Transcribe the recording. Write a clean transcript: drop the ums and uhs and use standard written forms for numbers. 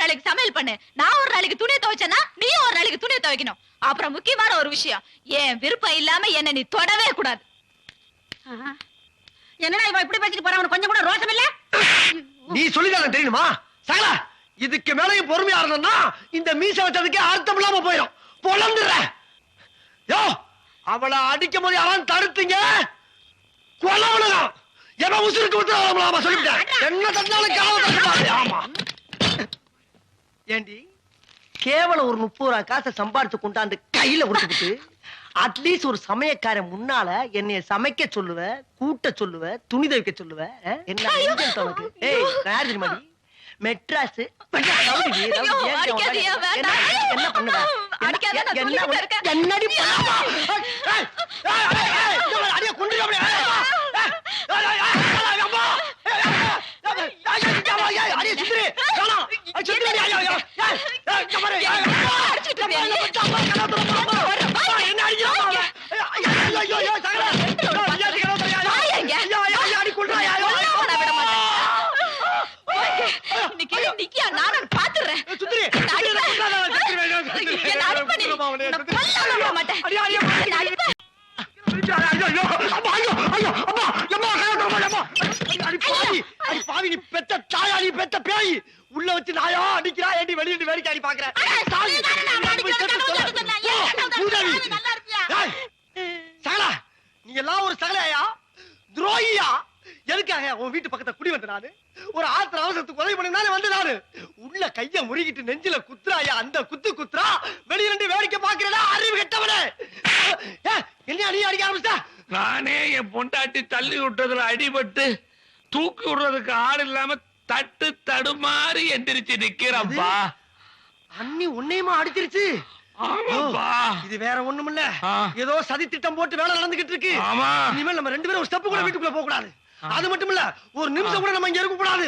நாளைக்கு சமையல் பண்ணு. நான் ஒரு நாளைக்கு துணியை துவைச்சேன்னா நீயும் ஒரு நாளைக்கு துணியை துவைக்கணும். அப்புறம் முக்கியமான ஒரு விஷயம், என் விருப்பம் இல்லாம என்ன நீ தொடவே கூடாது. என்னடா இவன் இப்படி பேசிட்டு போறான்? அவனுக்கு கொஞ்சம் கூட ரோஷம் இல்ல? நீ சொல்லிதான் தெரியுமா சகல? இதுக்கு மேலையும் பொறுமையா இருந்தோம்னா இந்த மீச வச்சதுக்கே அர்த்தம் இல்லாம போயிடும். பொழந்துற யோ, அவளை அடிக்கும் போது யாரும் தடுத்தீங்க கொலவனுதான். எவன் உசுருக்கு விட்டு சொல்லிவிட்டேன். என்ன தந்தாலும் கலவை. ஆமா ஏண்டி கேவலம் ஒரு 30 ரூபா காசை சம்பாதிச்சு கொண்டாந்து கையில கொடுத்துட்டு அட்லீஸ்ட் ஒரு சமயக்காரன் முன்னால என்னைய சமைக்க சொல்லுவ, கூட்ட சொல்லுவ, துணி துவைக்க சொல்லுவ. என்ன மாதிரி மெட்ராஸ் என்ன பண்ணுவ? என்னடி உள்ள வச்சு நாயா அடிக்கிறா ஏண்டி வெளியிட்டு வேடிக்கை அடி பாக்குறேன். சகலா நீ எல்லாம் ஒரு சகலையா துரோகியா? எதுக்காக உன் வீட்டு பக்கத்துல குடி வந்த நானு? ஒரு ஆத்திர அவசரத்துக்கு உதவி பண்ணாலே வந்து நானு உள்ள கைய முறுகிட்டு நெஞ்சில குத்துறாயா? அந்த குத்துறா வெளியில இருந்து வேடிக்கை பாக்குறா அறிவு கெட்டவனே. என்ன நீ அடிக்க ஆரம்பிச்சா? நானே என் பொண்டாட்டி தள்ளி விட்டதுல அடிபட்டு தூக்கி விடுறதுக்கு ஆள் இல்லாம தட்டு தடுமாறி எந்திரிச்சு நிக்கிறப்பா. அண்ணி உன்னையுமா அடிச்சிருச்சு? இது வேற ஒண்ணும் இல்ல, ஏதோ சதி திட்டம் போட்டு வேலை நடந்துகிட்டு இருக்கு. இனிமேல் நம்ம 2 பேரும் ஒரு ஸ்டெப் கூட வீட்டுக்குள்ள போக கூடாது. அது மட்டும் இல்ல, ஒரு நிமிஷம் கூட நம்ம இங்க இருக்க கூடாது.